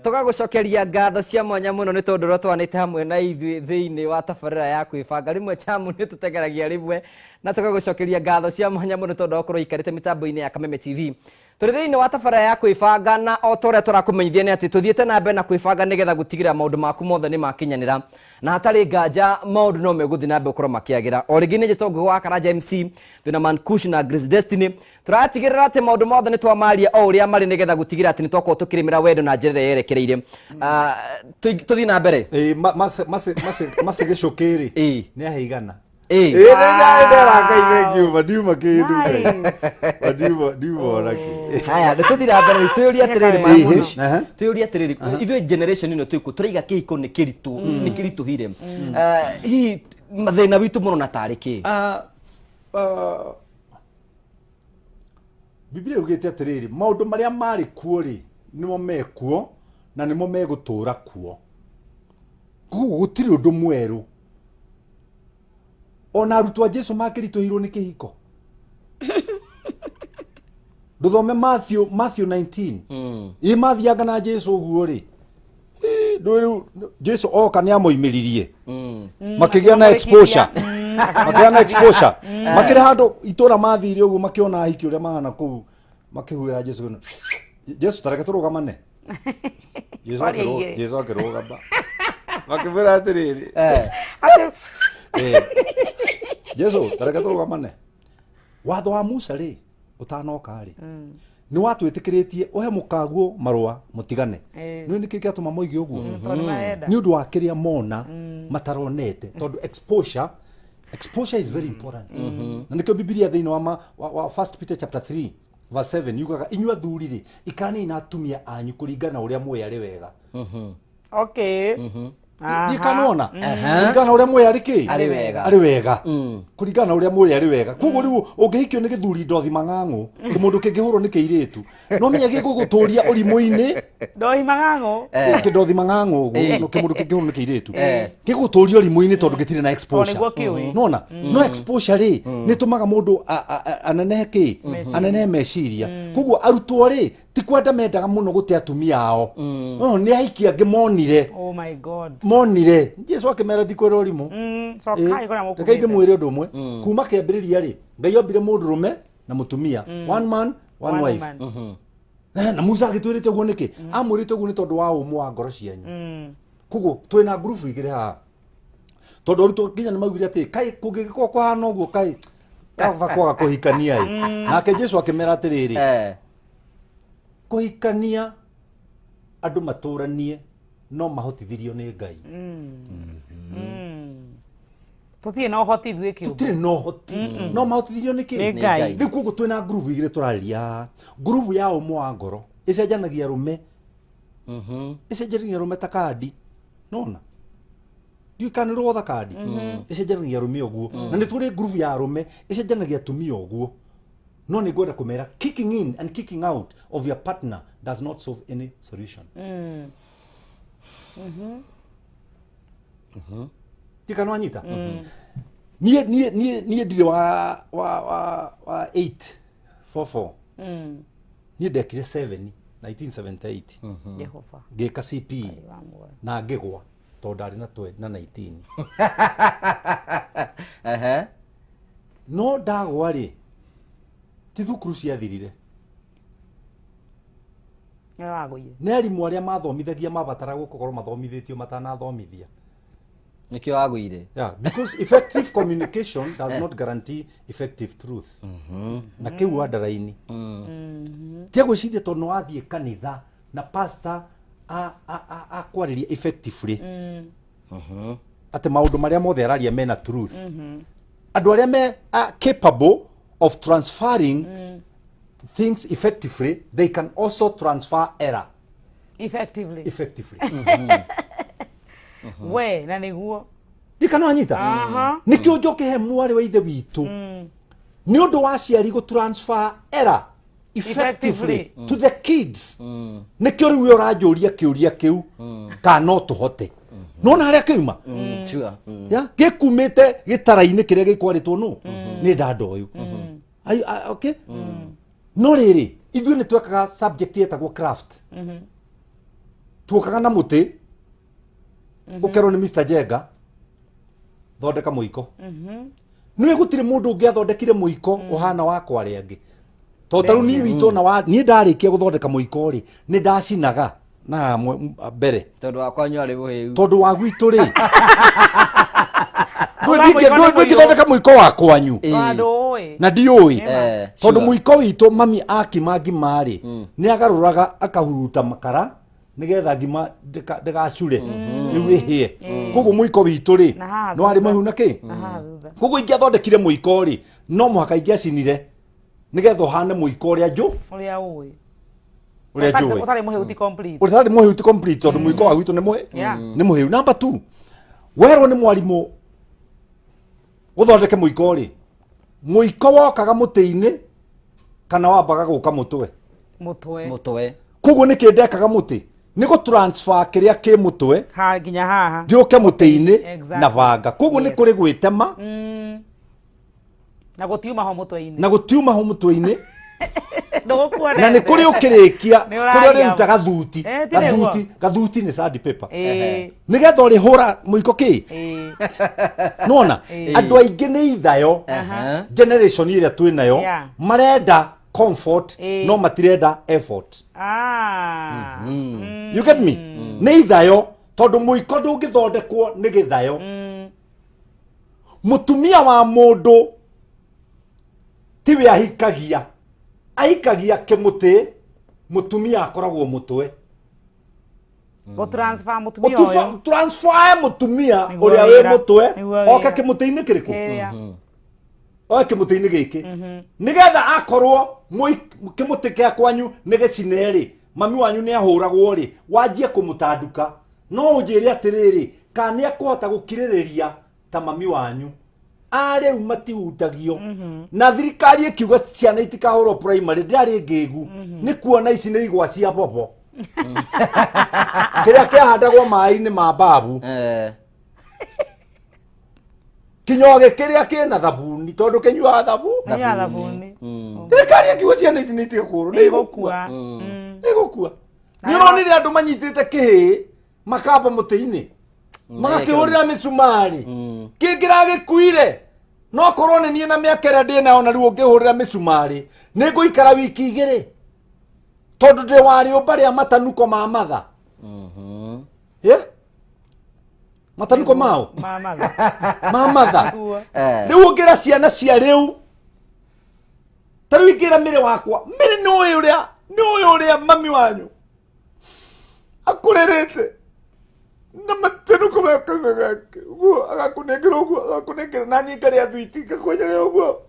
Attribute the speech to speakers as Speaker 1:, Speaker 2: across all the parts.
Speaker 1: tugagucokeria ngatho cia mwanya muno ni tondu rotwanite hamwe na ithui thiini wa tabarira ya kwibanga rimwe chamu ni tutengeragia rimwe na tugagucokeria ngatho cia mwanya muno tondu okorwo ikarite mitambo-ini ya Kameme TV turi thiini wa tabarira ya kwibanga na otoria turakumenyithia ni ati tuthiete na mbere na kwibanga nigetha gutigira maundu maku mothe ni makinyanira na hatari nganja maundu no meguthi na mbere ukorwo makiagira o ringi ni gitongo wa Karanja MC twina Mankush na Grace Destiny turatigirira ati maundu mothe ni twamaria o uria mari nigetha gutigira ati ni twakorwo tukirimira wendo na njira yerekereire tuthi na mbere
Speaker 2: mase gicukiri ni aheigana
Speaker 1: haya tuthira mbere tuyuria atiriri Mankush tuyuria atiriri ithui generation ino tuiku turaiga kihiko ni kiritu hire hi mathina witu muno na tariki
Speaker 2: Biblia ugite atiriri maundu maria mari kuo ri nimo mekuo na nimo megutura kuo gutiri undu mweru ona arutwa Jesu makirituhirwo ni kihiko Duthome Matthew 19 imathiaga na Jesu uguo ri ndu Jesu oka ni amoimiririe makigia na exposure makire handu itura mathire uguo makiona ahiki uria mahana kuu makihwira Jesu tareke turugamane Jesu akirugama makivira atiriri Jesu tareke turugamane watho wa Musa ri utanoka ri ni watwitikiretie uhe mukaguo marua mutigane ni niki kiatuma moigi uguo ni undu wa kiria mona mataronete tondu exposure is very important na nikio Biblia thiini wa 1 Peter chapter 3 verse 7 yugaga inyua thuriri ikani na atumia anyu kuringana uria mwe ari wega
Speaker 3: okay
Speaker 2: ndikanona kuringana uria mwe ari wega kuringana uria mwe ari wega kuguo riu ungihikio ni githuri ndothi mang'ang'u kimundu kingihurwo ni kiiritu no menya giguguturia urimu-ini ndothi mang'ang'u uguo kimundu kingihurwo ni kiiritu giguturia urimu-ini tondu gitire na exposure nona no exposure ri nitumaga mundu anenehe meciria kuguo arutwo ri ti kwenda mendaga muno guti atumia ao ni ahiki angi monire
Speaker 3: oh my god
Speaker 2: monire Jesu akimera ndikwira urimu reke ndimwire undu umwe kuma kiambiriria ri Ngai ombire mundurume na mutumia one man one wife na Musa agitwirite uguo niki amwirite uguo ni tondu wa umwe wa ngoro cianyu kuguo twina group igire ha tondu ruto kinya ni maugire ati kai kungigikwo kwahana uguo kai kava kwaga kuhikania nake Jesu akimera atiriri kuhikania andu maturanie no mahotithirio ni Ngai
Speaker 3: tutie no hoti thwe kiu
Speaker 2: tutire no hoti no mahotithirio ni Ngai riu kuguo twina group igire turaria group ya umwe wa ngoro icenjanagia rume icenjanagia rume ta kandi nona ndikanirwo tha kandi icenjanagia rume uguo na ni turi group ya rume icenjanagia tumia uguo no ni gwenda kumera kicking in and kicking out of your partner does not solve any solution tikano anyita nie ndire wa 844 nie dekire 7 1978
Speaker 3: Jehova
Speaker 2: ngika CP na ngigwa tondu ndari na 19 no ndagwa ri ti thukuru ciathirire nä arimå arä a mathomithagia mabatara gukorwo mathomithätio matanathomithia
Speaker 1: nikio wagwire
Speaker 2: because effective communication does not guarantee effective truth na kä u andaraini tia gwä ciria tondå wathiä kanitha na pastor akwarä ria effectively atä maå ndå marä a mothe araria mena truth andå arä a me capable of transferring things effectively, they can also transfer error
Speaker 3: effectively we na niguo
Speaker 2: dikano anyita nikio njoke he mwari wa ithe witu ni undu wa ciari go transfer error effectively to the kids nikio riu uranjuria kiuria kiu ka no tuhote nona haria kiuma
Speaker 1: sure
Speaker 2: ya gikumite gitara-ini kiria gikwaritwo nu ni ndanda uyu okay no riri ithuĩ nĩ twekaga subject yetagwo craft tuokaga na muti ukero ni Mr Jenga thondeka muiko nä gå tirä må ndå å ngä athondekire må iko å hana wakwa rä angä to tarä ni witå na niä ndarä kia gå thondeka må iko rä nä ndacinaga na mbere
Speaker 1: tondu wakwa nyarä må hä u
Speaker 2: tondå wa gwitå rä ndå ngä thondeka må iko wakwanyu na ndiå ä tondå må iko witå mami akima ngima rä nä agarå raga akahuruta makara nä getha ngima ndägacure rä u ä hie koguo må iko witå rä no arä mahu na kä koguo ingä athondekire må iko rä no må haka ingä acinire nä getha å hane må iko å rä a njå å rä a njå å tarä må hä u ti complete tondå må iko wa gwitå nä må hä u. Number 2 werwo nä mwarimå å thondeke må iko rä må iko wokaga må tä-inä kana wambaga gå ka må twe koguo nä kä ndekaga må tä nä gå transfer kä rä a kä må twe
Speaker 3: nginya haha
Speaker 2: ngä å ke må tä-inä na banga koguo nä kå rä gwä tema
Speaker 3: na gå tiuma ho må twe-inä
Speaker 2: na nä kå rä å kä rä kia kå rä a rä ruta gathuti nä sandpaper nä getha å rä hå ra må iko kä nona andå aingä nä ithayo generation ä rä a twä nayo marenda comfort no matirenda effort. You get me? Nä ithayo tondå må iko ndå ngä thondekwo nä gä thayo må tumia wa må ndå tiwe ahikagia kä må tä må tumia akoragwo må twe transfer må tumia å rä a wä må twe oka kä må tä-inä kä rä kå oe kä må tä-inä gä kä nä getha akorwo kä må tä kä a kwanyu nä gä cine rä mami wanyu nä ahå ragwo rä wanjie kå må tanduka no å njä re atä rä rä kana nä akå hota gå kirä rä ria ta mami wanyu arä u matihutagio na thirikari ä kiuga ciana itikahå rwo primary ndarä ngä gu nä kuona ici nä igwa cia bobo kä rä a kä ahandagwo maä-inä ma mbabu kinyogä kä rä a kä na thabuni tondå kä nyuaga thabuni thirikari ä kiuga ciana ici nä itigakå rwo nä igå kua nä å ronire andå manyitä te kä hä makamba må tä-inä magakä hå rä ra mä cumarä kä ngä ragä kuire no korwo nä niä na mä aka ä rä a ndä nayo na rä u å ngä hå rä ra mä cumarä nä ngå ikara wiki igä rä tondå ndä warä å mba rä a matanuko ma matha matanuko mao ma matha rä u å ngä ra ciana cia rä u ta rä u ingä ra mä rä wakwa mä rä nä å rä a mami wanyu akå rä rä te na matanuko makaga gake guo agakunengera uguo agakunengera nani ngari athwiti ngakwenyera uguo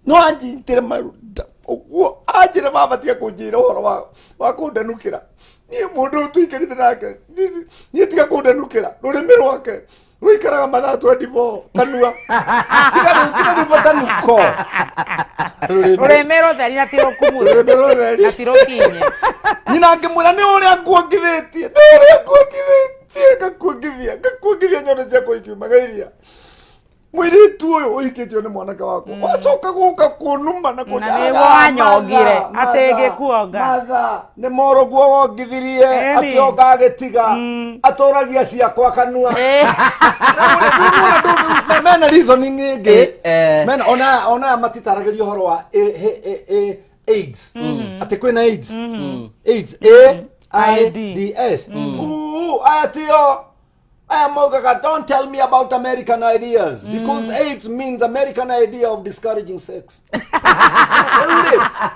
Speaker 2: no anjitire maruta uguo anjire babatia kunjira uhoro wa kundanukira nie mundu tuikarite nake nie tiga kundanukira rurimi rwake ruikaraga mathaa 24 kanua tiga ni matanuko
Speaker 3: rurimi rutheri na tiro kumuru na tiro kinye
Speaker 2: nyina ngimwira ni uria nguongithitie ngakuongithia nyondo ciakwa ikiumaga iria mwiritu uyu uikitio ni mwanake wakwa wacoka guka kunuma na
Speaker 3: wanyongire atä ngä kuonga
Speaker 2: matha nä moro guo wongithirie akionga agitiga atåragia ciakwa kanua mena reasoning ingä mena ona matitaragä horo wa AIDS atä kwä na AIDS AIDS atio Mogaga, don't tell me about American ideas because AIDS means American idea of discouraging sex.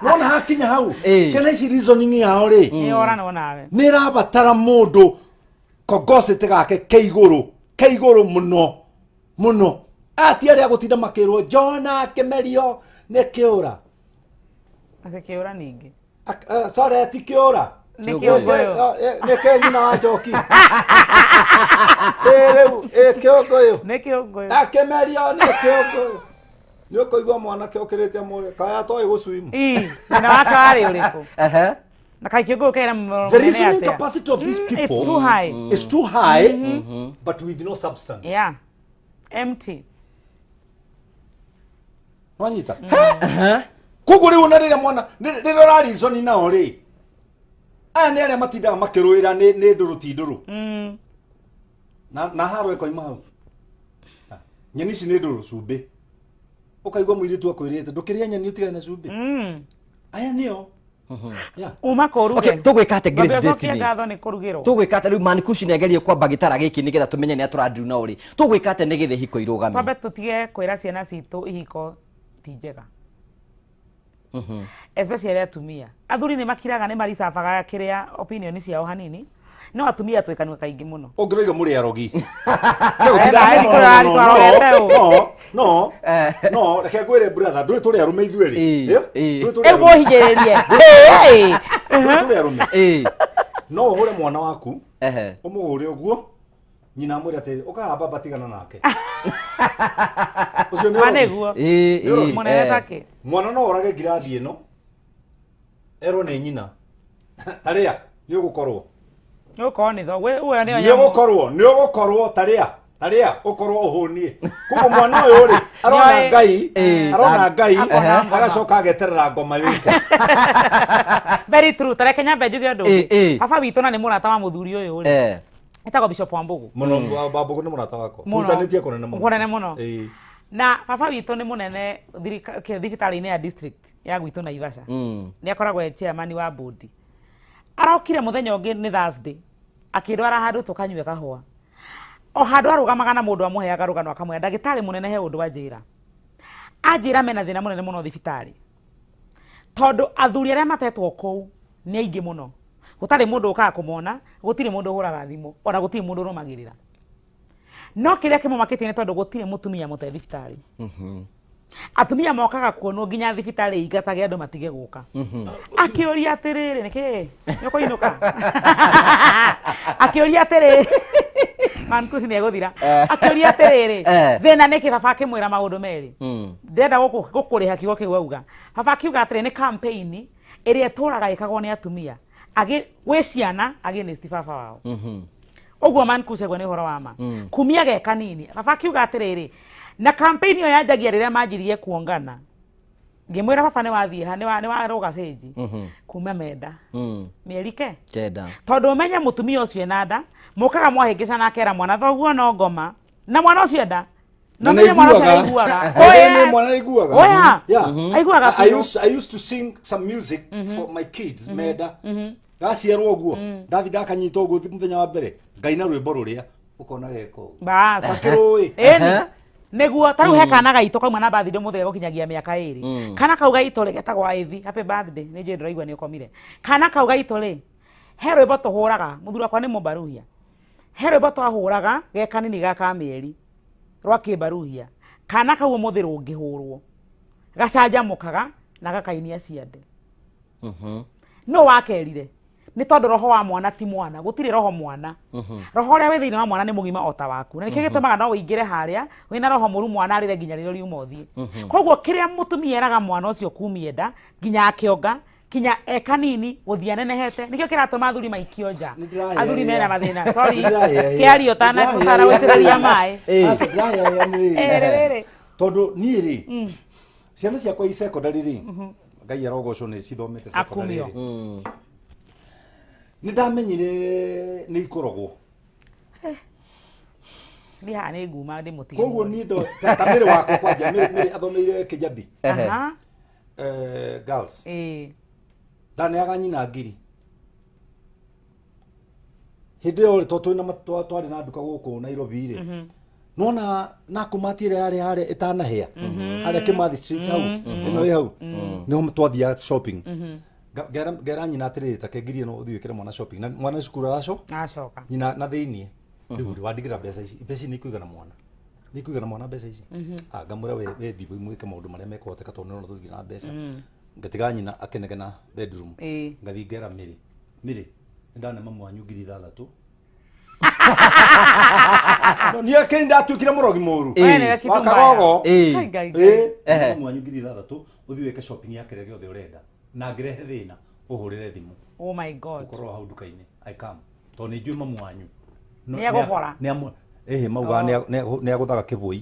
Speaker 2: Nona hakinya hau ciana ici reasoning yao ri nä rabatara må ndå kongocete gake kä igå muno ati arä a gå tinda makä rwo Jona akä merio nä kä å ra
Speaker 3: ningä
Speaker 2: sorry ti kä å ra nä kä nyina wa njoki kä å ngå yå akä merio nä kä å ngå yå nä å kå igua mwanake å kä rä te må rä kaya atoä gå swim
Speaker 3: na wakarä å rä kå na kaingä ngå kera
Speaker 2: the reasoning capacity of these people is too high but with no substance
Speaker 3: empty
Speaker 2: wanyita koguo rä u na rä rä a mwana rä rä a å rarizoni nao rä aya nĩ arĩa matindaga makĩrũĩra nĩ ndũrũ ti ndũrũ na harwe koima hau nyeni ici nĩ ndũrũ cumbĩ ũkaigua mũirĩtu akwĩrĩte ndũkĩrĩa nyeni ũtigane na cumbĩ aya nĩo
Speaker 3: uma koruge
Speaker 1: okay tugwika ate Grace Destiny
Speaker 3: ngatho nĩ kũrugĩrwo
Speaker 1: tugwika ate rĩu Mankush nĩagerie kwamba gĩtara gĩkĩ nĩgetha tũmenye nĩ atũrandiru na ũrĩ tugwika ate nĩgetha ihiko irũgame
Speaker 3: twambe tũtige kwĩra ciana citũ ihiko ti njega especially atumia athuri nĩ makiraga nĩ maricabaga kĩrĩa opinion ciao hanini no atumia twĩkanwe kaingĩ mũno
Speaker 2: ũngĩroiga mũrĩ arogi no reke ngwĩre brother ndũĩ tũrĩ arũme ithuĩ
Speaker 3: mũhingĩrĩrie
Speaker 2: tũrĩ arũme no ũhũre mwana waku ũmũhũre ũguo nyina mwĩre atĩ ũkahamba batigana nake ũcio nĩ
Speaker 3: mũnene take
Speaker 2: mwana no orage ngirathi ĩno erwo nĩ nyina tarĩa nĩ ũgũkorwo nĩ ũgũkorwo tarĩa ũkorwo ũhũnie koguo mwana ũyũ rĩ arona Ngai agacoka ageterera ngoma yũke
Speaker 3: very true tareke nyambe njuge ũndũ ũngĩ baba witũ na nĩ mũrata wa mũthuri ũyũ rĩ etagwo Bishop Wambũgũ
Speaker 2: mũno Wambũgũ nĩ mũrata wakwa mũtanĩtie kũnene
Speaker 3: mũno na baba witũ nĩ mũnene thibitarĩ-inĩ ya district ya gwitũ Naivasha nĩ akoragwo e chairman wa board arokire mũthenya ũngĩ nĩ Thursday akĩndwara handũ tũkanyue kahũa o handũ arũgamaga na mũndũ amũheaga rũgano akamwĩra ndagĩtarĩ mũnene he ũndũ anjĩra mena thĩna mũnene mũno thibitarĩ tondũ athuri arĩa matetwo kũu nĩ aingĩ mũno gũtarĩ mũndũ ũkaga kũmona gũtirĩ mũndũ ũhũraga thimũ ona gũtirĩ mũndũ ũrũmagĩrĩra no kĩrĩa kĩmũmakĩtie nĩ tondũ gũtirĩ mũtumia mũte thibitarĩ atumia mokaga kuonwo nginya thibitarĩ ingatage andũ matige gũka akĩũria atĩrĩrĩ nĩkĩ nĩũkũinũka akĩũria atĩrĩrĩ Mankush nĩ egũthira akĩũria atĩrĩrĩ thĩna nĩkĩ baba akĩmwĩra maũndũ merĩ ndenda gũkũrĩha kiugo kĩu auga baba akiuga atĩrĩ nĩ campaign ĩrĩa ĩtũraga ĩkagwo nĩ atumia gwĩ ciana against baba wao ũguo Mankush nĩ ũhoro wa ma kumia ge kanini baba akiuga atĩrĩrĩ na campaign ĩyo yanjagia rĩrĩa manjirie kuongana ngĩmwĩra baba nĩ wathiĩ ha nĩ waroga page kuma menda mĩeri kenda tondũ ũmenye mũtumia ũcio ena nda mũkaga mwahĩngĩca na akera mwana thoguo no ngoma na mwana ũcio nda no menye mwana ũcio aiguaga
Speaker 2: mwana aiguaga
Speaker 3: aiguaga
Speaker 2: I used to sing some music for my kids menda gaciarwo ũguo ndathi ndakanyita ũguo mũthenya wa mbere ngaina rwĩmbo rũrĩa ũkona geko
Speaker 3: bas
Speaker 2: akĩrũĩ
Speaker 3: nĩguo tarĩu he kana gaitũ kauma na birthday mũthenya gũkinyagia mĩaka 2 kana kau gaitũ rĩ getagwo Aithi happy birthday nĩ njũĩ ndĩraigua nĩ ũkomire kana kau gaitũ rĩ he rwĩmbo tũhũraga mũthuri wakwa nĩ mũbaruhia he rwĩmbo twahũraga ge kanini ga kamĩeri rwa kĩbaruhia kana kau ũmũthĩ rũngĩhũrwo gacanjamũkaga na gakainia ciande no wakerire nĩ tondũ roho wa mwana ti mwana gũtirĩ roho mwana roho ũrĩa wĩ thĩinĩ wa mwana nĩ mũgima ota waku na nĩkĩo gĩtũmaga no ũingĩre harĩa wĩna roho mũru mwana arĩre nginya rĩrĩa riuma ũthiĩ koguo kĩrĩa mũtumia eraga mwana ũcio kumia nda nginya akĩonga kinya ekanini gũthiĩ anenehete nĩkĩo kĩratũma athuri maikio nja athuri mena mathĩna sorry kĩario ũtanagũitĩrĩria maĩ
Speaker 2: tondũ niĩ rĩ ciana ciakwa i secondary rĩ Ngai arogocwo nĩ cithomete secondary nĩ ndamenyire nĩ ikorogwo
Speaker 3: nĩ haha nĩ nguma ndĩ mũtiga
Speaker 2: koguo niĩ ndo tamĩrĩ wakwa kwanja mĩrĩ athomeire Kĩjambi girls ndaneaga nyina ngiri hĩndĩ ĩyo tondũ twarĩ na nduka gũkũ Nairobi rĩ nona nakumatire harĩa ĩtanahĩa harĩa Kimathi Street hau ĩno ĩ hau nĩho twathiaga shopping ngera nyina atĩrĩrĩ ta kengiri ĩno ũthiĩ wĩkĩre mwana shopping na mwana cukuru
Speaker 3: acoka
Speaker 2: nyina na thĩiniĩ rĩu wandigĩra mbeca ici nĩ ikũigana mwana mbeca ici ngamwĩra we thiĩ mwĩke maũndũ marĩa mekũhoteka tondũ nĩona tũthiĩ na mbeca ngatiga nyina akenegena bedroom ngathi ngera Mĩrĩ nĩ ndane mamu wanyu 6,000 no niĩ kĩrĩ ndatuĩkire mũrogi mũru wa Kagogo mamu wanyu 6,000 ũthiĩ wĩke shopping ya kĩrĩa gĩothe ũrenda na ngĩrehe thĩna ũhũrĩre thimũ
Speaker 3: oh my god
Speaker 2: ũkorwo hau nduka-inĩ I come tondũ nĩ njũĩ mamu wanyu
Speaker 3: nĩ agũbora
Speaker 2: mauga nĩ agũthaga kĩbũi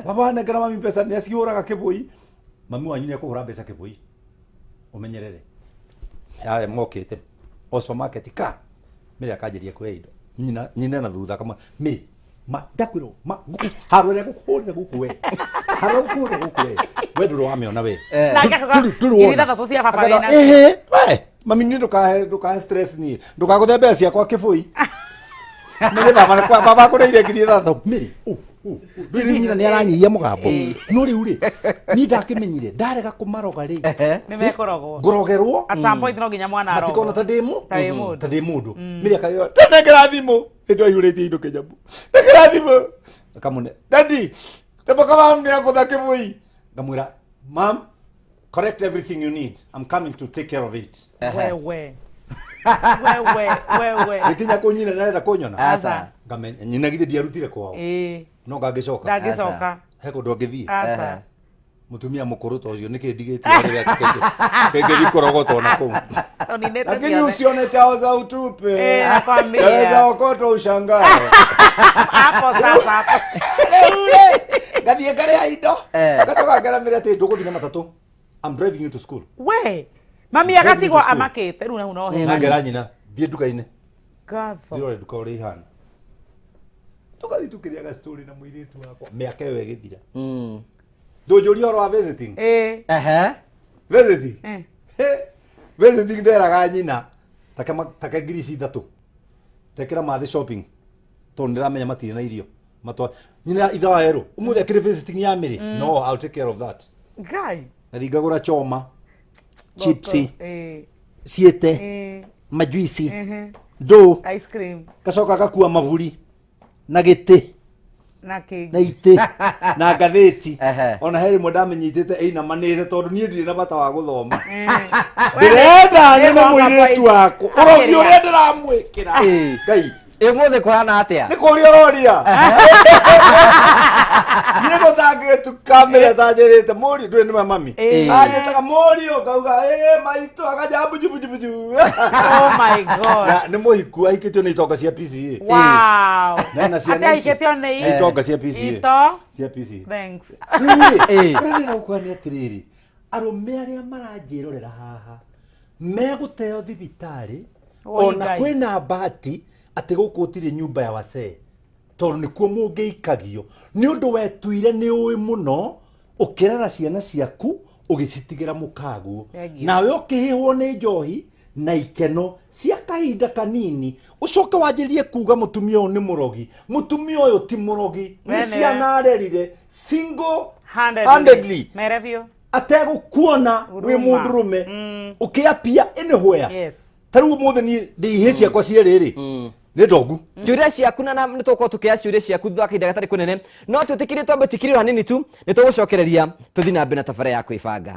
Speaker 2: baba nengera mami mbeca nĩ acihũraga kĩbũi mami wanyu nĩ akũhũra mbeca kĩbũi ũmenyerere Aya mokite o supermarket ka mire akanjiria kuya indo nyina na thutha kama mi ma ndakwiro ma harore gukuhurira gukuwe harore gukuhurira gukuwe we nduru wameona we we mami ni ndukahe stress ni ndukaguthe mbeca ciakwa kibui nige baba kureire ngiri thato miri ndiri nyina ni aranyihia mugambo no riu ri ni ndakimenyire ndarega kumaroga ri
Speaker 3: ni mekorogwo
Speaker 2: ngorogerwo
Speaker 3: at some point no nginya mwana arogo
Speaker 2: matikona ta mundu miri akayo ndekera thimu indo ihurite indo kenyabu ndekera thimu akamune daddy teboka wangu yakutha kibui ngamwira mam correct everything you need. I'm coming to take care of it.
Speaker 3: Wewe.
Speaker 2: Ikinya kunyina narenda kunyona.
Speaker 3: Asa.
Speaker 2: Ngame nyina githe ndiarutire kwao. No ngagicoka.
Speaker 3: Ndagicoka.
Speaker 2: Heko ndongithie.
Speaker 3: Asa.
Speaker 2: Mutumia mukuru to ucio nikindigitie rĩrĩa keke gikorogoto na kuu. Lakini usionete za utupe.
Speaker 3: Nakwambia.
Speaker 2: Weza okoto ushangae.
Speaker 3: Hapo sasa.
Speaker 2: Ule. Gathie ngare ya indo. Gacoka ngaramire ati nduguthie na matatu. I'm driving you to school.
Speaker 3: We. Mami agatigwa amakete riu na no he.
Speaker 2: Ngera nyina thie nduka-inĩ.
Speaker 3: Gatho.
Speaker 2: Ndĩrore nduka ũrĩa ihana. Tugathi tukĩrĩaga story na mũirĩtu wakwa. Mĩaka ĩyo ĩgĩthira. Ndũnjũria ũhoro wa visiting. Visiting. Visiting nderaga nyina. Take ngiri ithatũ. Tekĩra mathi shopping. Tondũ ndĩramenya matirĩ na irio. Matwa nyina itha wa erũ. Ũmũthĩ akĩrĩ visiting ya Mĩrĩ. No, I'll take care of that.
Speaker 3: Guy.
Speaker 2: Nathi ngagũra choma. Chipsi. Siete. Majuisi. Do.
Speaker 3: Ice cream.
Speaker 2: Gacoka gakua maburi. Na gĩtĩ.
Speaker 3: Na kĩngĩ.
Speaker 2: Na itĩ. Na ngathĩti. Ona he rĩmwe ndamenyitĩte ĩinamanĩte tondũ niĩ ndirĩ na bata wa gũthoma. Ndĩrenda nyone mũirĩtu wakwa. Ũrogi ũrĩa ndĩramwĩkĩra. Ngai.
Speaker 1: Ũmũthĩ kũhana atĩa?
Speaker 2: Nĩ kũrĩa ũroria. Niĩ gũtangĩtu kamera tanjĩrĩte mũriũ ndũĩ nĩwe mami. Anjĩtaga mũriũ ngauga maitũ akaja buju.
Speaker 3: Oh my god.
Speaker 2: Na nĩ mũhiku ahikĩtio nĩ itonga cia PCA.
Speaker 3: Wow.
Speaker 2: Na ciana ici.
Speaker 3: Ahikĩtio nĩ
Speaker 2: itonga cia PCA.
Speaker 3: Ito.
Speaker 2: Cia PCA.
Speaker 3: Thanks.
Speaker 2: Ũrenda gũkwa nĩ atĩrĩrĩ. Arũme arĩa maranjĩrorera haha megũteo thibitarĩ ona kwĩna mbati atĩ gũkũ gũtirĩ nyũmba ya wasee tondũ nĩkuo mũngĩikagio nĩ ũndũ wetuire nĩ ũĩ mũno ũkĩrera ciana ciaku ũgĩcitigĩra mũkaguo nawe ũkĩhĩhwo nĩ njohi na ikeno cia kahinda kanini ũcoke wanjĩrie kuga mũtumia ũyũ nĩ mũrogi mũtumia ũyũ ti mũrogi nĩ ciana arerire single handedly ategũkuona wĩ mũndũrũme ũkĩapia anywhere tarĩu ũmũthĩ niĩ ndĩ ihĩ ciakwa cierĩ nĩ ndogu
Speaker 1: ciũria ciaku na nĩ tũkorwo tũkĩoya ciũria ciaku thutha wa kahinda gatarĩ kũnene no twĩtĩkĩrĩtwo mbĩtĩkĩrĩrwo hanini tu nĩ tũgũcokereria tũthiĩ na mbere na tabarĩra ya kwĩbanga.